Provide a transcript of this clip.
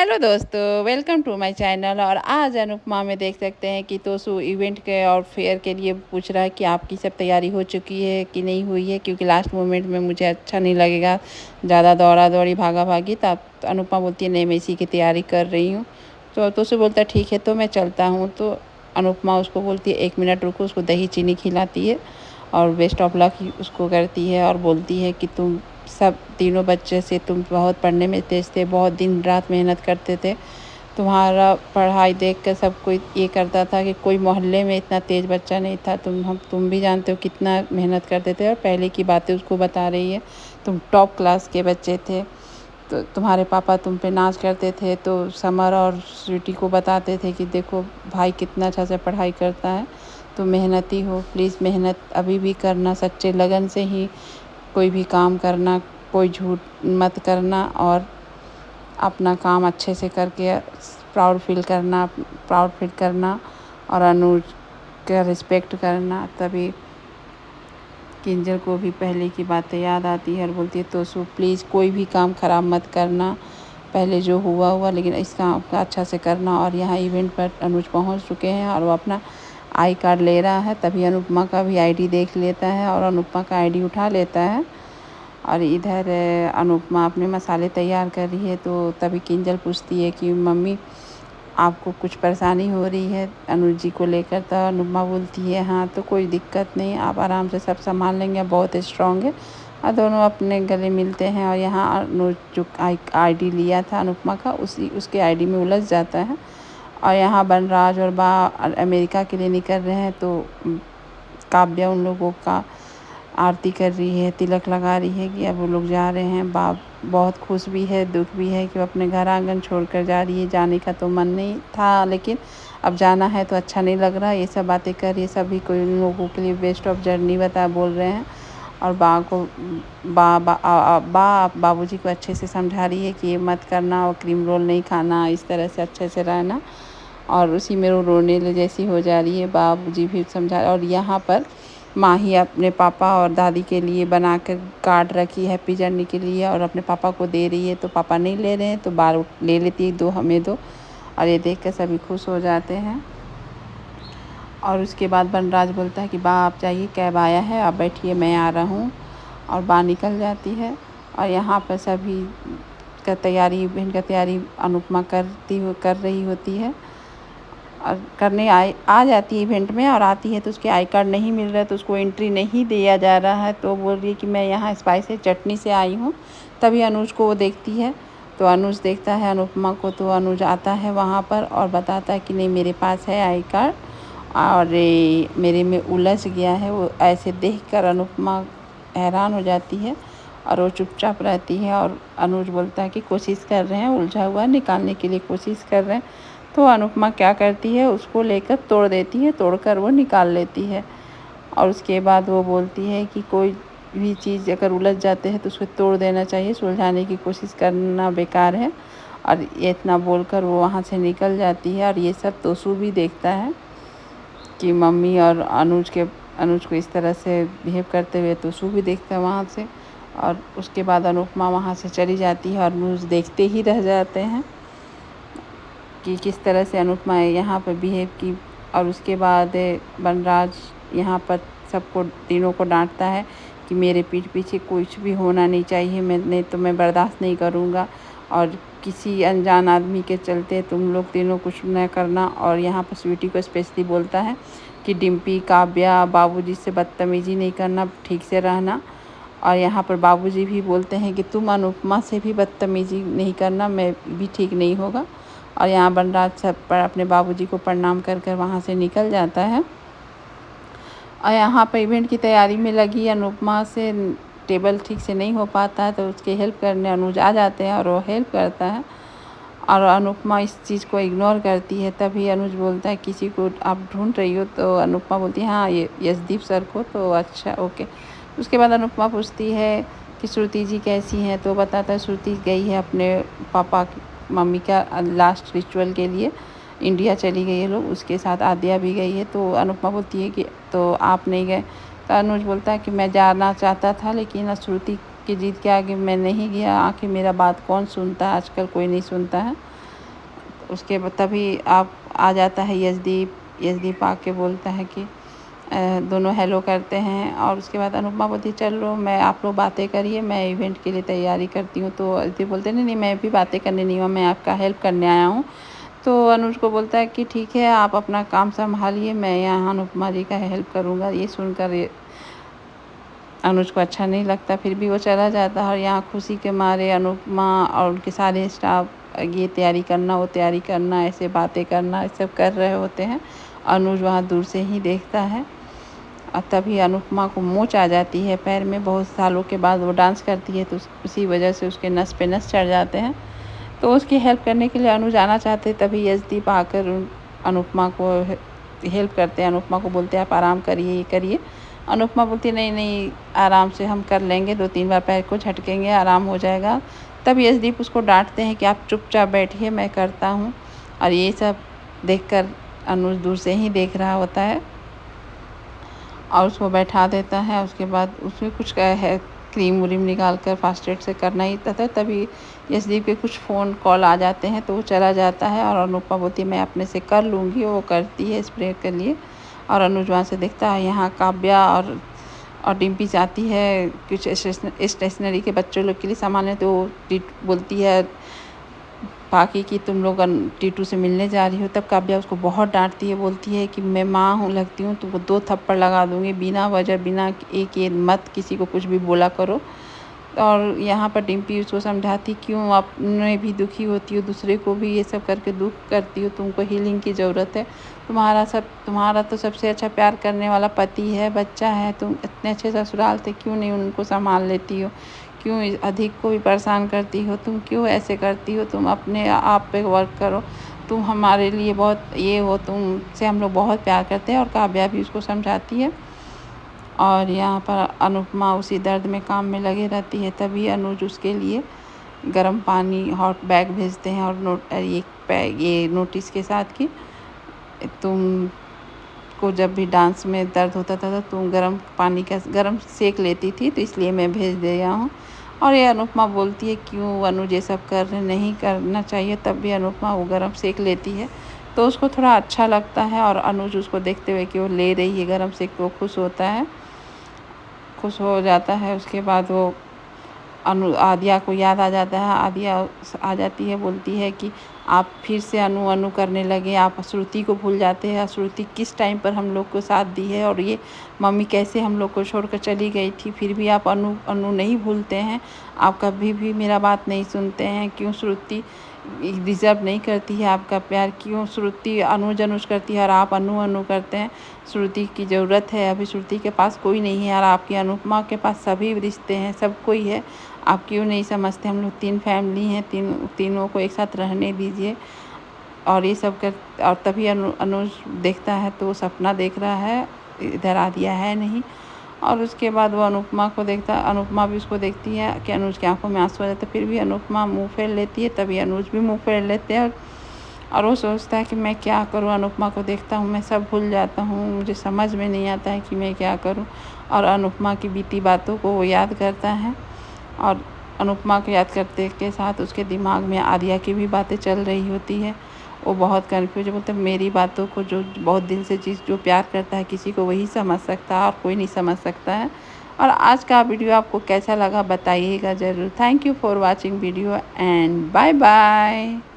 Hello दोस्तों, welcome to my channel. और आज अनुपमा में देख सकते हैं कि तोसू इवेंट के और फेयर के लिए पूछ रहा है कि आपकी सब तैयारी हो चुकी है कि नहीं हुई है, क्योंकि लास्ट मोमेंट में मुझे अच्छा नहीं लगेगा ज़्यादा दौड़ा दौड़ी भागा भागी। तब तो अनुपमा बोलती है नहीं, मैं इसी की तैयारी कर रही हूँ। तो तोसू बोलता है ठीक है तो मैं चलता हूँ। तो अनुपमा उसको बोलती है 1 मिनट रुको, उसको दही चीनी खिलाती है और बेस्ट ऑफ लक उसको करती है और बोलती है कि तुम सब तीनों बच्चे से तुम बहुत पढ़ने में तेज़ थे, बहुत दिन रात मेहनत करते थे। तुम्हारा पढ़ाई देख कर सब कोई ये करता था कि कोई मोहल्ले में इतना तेज़ बच्चा नहीं था। तुम भी जानते हो कितना मेहनत करते थे। और पहले की बातें उसको बता रही है, तुम टॉप क्लास के बच्चे थे। तो तुम्हारे पापा तुम पे नाज करते थे, तो समर और स्वीटी को बताते थे कि देखो भाई कितना अच्छा से पढ़ाई करता है, तुम मेहनती हो, प्लीज़ मेहनत अभी भी करना, सच्चे लगन से ही कोई भी काम करना, कोई झूठ मत करना और अपना काम अच्छे से करके प्राउड फील करना और अनुज का रिस्पेक्ट करना। तभी किंजल को भी पहले की बातें याद आती है और बोलती है तोसू प्लीज़ कोई भी काम ख़राब मत करना, पहले जो हुआ लेकिन इस काम का अच्छा से करना। और यहाँ इवेंट पर अनुज पहुँच चुके हैं और वो अपना आई कार्ड ले रहा है। तभी अनुपमा का भी आईडी देख लेता है और अनुपमा का आईडी उठा लेता है। और इधर अनुपमा अपने मसाले तैयार कर रही है। तो तभी किंजल पूछती है कि मम्मी आपको कुछ परेशानी हो रही है अनुज जी को लेकर। तो अनुपमा बोलती है हाँ तो कोई दिक्कत नहीं, आप आराम से सब संभाल लेंगे, आप बहुत स्ट्रॉन्ग है। और दोनों अपने गले मिलते हैं और यहाँ अनुज जो आईडी लिया था अनुपमा का उसके आईडी में उलझ जाता है। और यहाँ बनराज और बा अमेरिका के लिए निकल रहे हैं। तो काव्या उन लोगों का आरती कर रही है, तिलक लगा रही है कि अब वो लोग जा रहे हैं। बाप बहुत खुश भी है, दुख भी है कि वो अपने घर आंगन छोड़कर जा रही है। जाने का तो मन नहीं था, लेकिन अब जाना है तो अच्छा नहीं लग रहा। ये सब बातें कर रही है, सभी को उन लोगों के लिए बेस्ट ऑफ जर्नी बोल रहे हैं। और बाबूजी को अच्छे से समझा रही है कि ये मत करना और क्रीम रोल नहीं खाना, इस तरह से अच्छे से रहना। और उसी में वो रोने जैसी हो जा रही है। बाबूजी भी समझा। और यहाँ पर माँ ही अपने पापा और दादी के लिए बनाकर कार्ड रखी हैप्पी जर्नी के लिए और अपने पापा को दे रही है। तो पापा नहीं ले रहे हैं तो बार ले लेती है, दो हमें दो। और ये देख कर सभी खुश हो जाते हैं। और उसके बाद बनराज बोलता है कि बा आप जाइए, कैब आया है, आप बैठिए, मैं आ रहा हूँ। और बा निकल जाती है। और यहाँ पर सभी का तैयारी, इवेंट का तैयारी अनुपमा कर रही होती है और करने आ जाती है इवेंट में। और आती है तो उसके आई कार्ड नहीं मिल रहा है, तो उसको एंट्री नहीं दिया जा रहा है। तो बोल रही है कि मैं यहाँ स्पाइसी चटनी से आई हूँ। तभी अनुज को वो देखती है। तो अनुज देखता है अनुपमा को। तो अनुज आता है वहाँ पर और बताता है कि नहीं मेरे पास है आई कार्ड और मेरे में उलझ गया है। वो ऐसे देखकर अनुपमा हैरान हो जाती है और वो चुपचाप रहती है। और अनुज बोलता है कि कोशिश कर रहे हैं, उलझा हुआ निकालने के लिए कोशिश कर रहे हैं। तो अनुपमा क्या करती है, उसको लेकर तोड़ देती है, तोड़कर वो निकाल लेती है। और उसके बाद वो बोलती है कि कोई भी चीज़ अगर उलझ जाते हैं तो उसको तोड़ देना चाहिए, सुलझाने की कोशिश करना बेकार है। और ये इतना बोलकर वो वहाँ से निकल जाती है। और ये सब तोसू भी देखता है कि मम्मी और अनुज को इस तरह से बिहेव करते हुए तोसू भी देखता है वहाँ से। और उसके बाद अनुपमा वहाँ से चली जाती है और अनुज देखते ही रह जाते हैं कि किस तरह से अनुपमा यहाँ पर बिहेव की। और उसके बाद बनराज यहाँ पर सबको तीनों को डांटता है कि मेरे पीठ पीछे कुछ भी होना नहीं चाहिए, मैं बर्दाश्त नहीं करूँगा। और किसी अनजान आदमी के चलते तुम लोग तीनों कुछ न करना। और यहाँ पर स्वीटी को स्पेशली बोलता है कि डिम्पी, काव्या, बाबूजी से बदतमीजी नहीं करना, ठीक से रहना। और यहाँ पर बाबूजी भी बोलते हैं कि तुम अनुपमा से भी बदतमीजी नहीं करना, मैं भी ठीक नहीं होगा। और यहाँ बनराज सब पर अपने बाबूजी को प्रणाम कर कर वहाँ से निकल जाता है। और यहाँ पर इवेंट की तैयारी में लगी अनुपमा से टेबल ठीक से नहीं हो पाता है, तो उसके हेल्प करने अनुज आ जाते हैं और वो हेल्प करता है। और अनुपमा इस चीज़ को इग्नोर करती है। तभी अनुज बोलता है किसी को आप ढूंढ रही हो। तो अनुपमा बोलती है हाँ ये यशदीप सर को। तो अच्छा ओके। उसके बाद अनुपमा पूछती है कि श्रुति जी कैसी हैं। तो बताता है श्रुति गई है अपने पापा मम्मी का लास्ट रिचुअल के लिए, इंडिया चली गई है लोग, उसके साथ आद्या भी गई है। तो अनुपमा बोलती है कि तो आप नहीं गए। तो अनुज बोलता है कि मैं जाना चाहता था लेकिन श्रुति की जिद के आगे मैं नहीं गया। आखिर मेरा बात कौन सुनता है, आजकल कोई नहीं सुनता है। उसके तभी आप आ जाता है यशदीप। यशदीप आके बोलता है कि दोनों हेलो करते हैं और उसके बाद अनुपमा बोलती है चलो मैं आप लोग बातें करिए, मैं इवेंट के लिए तैयारी करती हूँ। तो यशदीप बोलते हैं नहीं नहीं, मैं भी बातें करने नहीं हुआ, मैं आपका हेल्प करने आया हूँ। तो अनुज को बोलता है कि ठीक है आप अपना काम संभालिए, मैं यहाँ अनुपमा जी का हेल्प करूँगा। ये सुनकर अनुज को अच्छा नहीं लगता, फिर भी वो चला जाता है। और यहाँ खुशी के मारे अनुपमा और उनके सारे स्टाफ ये तैयारी करना वो तैयारी करना ऐसे बातें करना सब कर रहे होते हैं। अनुज वहाँ दूर से ही देखता है और तभी अनुपमा को मोच आ जाती है पैर में। बहुत सालों के बाद वो डांस करती है तो उसी वजह से उसके नस पे नस चढ़ जाते हैं। तो उसकी हेल्प करने के लिए अनुज आना चाहते, तभी यशदीप आकर अनुपमा को हेल्प करते हैं। अनुपमा को बोलते हैं आप आराम करिए, ये करिए। अनुपमा बोलती है नहीं नहीं आराम से हम कर लेंगे, 2-3 बार पैर को झटकेंगे आराम हो जाएगा। तब यशदीप उसको डांटते हैं कि आप चुपचाप बैठिए मैं करता हूँ। और ये सब देखकर अनुज दूर से ही देख रहा होता है और उसको बैठा देता है। उसके बाद उसमें कुछ है क्रीम व्रीम निकाल कर फास्ट एड से करना ही था। तभी यशदीप के कुछ फ़ोन कॉल आ जाते हैं तो वो चला जाता है और अनुपमा बोलती है मैं अपने से कर लूँगी। वो करती है स्प्रे के लिए और अनुज वहाँ से देखता है यहाँ काव्या और डिम्पी जाती है कुछ स्टेशनरी के बच्चों लोग के लिए सामान है। तो बोलती है बाकी कि तुम लोग टीटू से मिलने जा रही हो। तब काव्या उसको बहुत डांटती है, बोलती है कि मैं माँ हूँ लगती हूँ, तुमको 2 थप्पड़ लगा दूँगी बिना वजह बिना एक ये मत किसी को कुछ भी बोला करो। और यहाँ पर डिम्पी उसको समझाती क्यों अपने भी दुखी होती हो, दूसरे को भी ये सब करके दुख करती हो, तुमको हीलिंग की ज़रूरत है। तुम्हारा तो सबसे अच्छा प्यार करने वाला पति है, बच्चा है, तुम इतने अच्छे ससुराल थे क्यों नहीं उनको संभाल लेती हो, क्यों अधिक को भी परेशान करती हो, तुम क्यों ऐसे करती हो, तुम अपने आप पे वर्क करो, तुम हमारे लिए बहुत ये हो, तुमसे हम लोग बहुत प्यार करते हैं। और काव्या भी उसको समझाती है और यहाँ पर अनुपमा उसी दर्द में काम में लगी रहती है। तभी अनुज उसके लिए गर्म पानी हॉट बैग भेजते हैं और ये नोटिस के साथ कि तुम को जब भी डांस में दर्द होता था तो तुम गर्म सेक लेती थी तो इसलिए मैं भेज दिया हूँ। और ये अनुपमा बोलती है क्यों अनुज ये सब नहीं करना चाहिए, तब भी अनुपमा वो गर्म सेक लेती है तो उसको थोड़ा अच्छा लगता है। और अनुज उसको देखते हुए कि वो ले रही है गर्म सेक तो वो खुश हो जाता है। उसके बाद वो आदिया को याद आ जाता है। आदिया आ जाती है, बोलती है कि आप फिर से अनु करने लगे, आप श्रुति को भूल जाते हैं। श्रुति किस टाइम पर हम लोग को साथ दी है और ये मम्मी कैसे हम लोग को छोड़कर चली गई थी, फिर भी आप अनु नहीं भूलते हैं, आप कभी भी मेरा बात नहीं सुनते हैं। क्यों श्रुति डिज़र्व नहीं करती है आपका प्यार, क्यों श्रुति अनुज करती है और आप अनु करते हैं। श्रुति की ज़रूरत है, अभी श्रुति के पास कोई नहीं है और आपकी अनुपमा के पास सभी रिश्ते हैं, सब कोई है, आप क्यों नहीं समझते। हम लोग 3 फैमिली हैं, तीनों को एक साथ रहने दीजिए। और ये सब कर और तभी अनुज देखता है तो वो सपना देख रहा है, इधर आदिया है नहीं। और उसके बाद वो अनुपमा को देखता है, अनुपमा भी उसको देखती है कि अनुज की आंखों में आंसू आ जाते हैं, फिर भी अनुपमा मुँह फेर लेती है, तभी अनुज भी मुँह फेर लेते हैं। और वो सोचता है कि मैं क्या करूँ, अनुपमा को देखता हूँ मैं सब भूल जाता हूँ, मुझे समझ में नहीं आता है कि मैं क्या करूँ। और अनुपमा की बीती बातों को वो याद करता है और अनुपमा को याद करते के साथ उसके दिमाग में आदिया की भी बातें चल रही होती है। वो बहुत कन्फ्यूज है, बोलते मेरी बातों को जो बहुत दिल से जो प्यार करता है किसी को वही समझ सकता है और कोई नहीं समझ सकता है। और आज का वीडियो आपको कैसा लगा बताइएगा ज़रूर। Thank you for watching video and bye bye.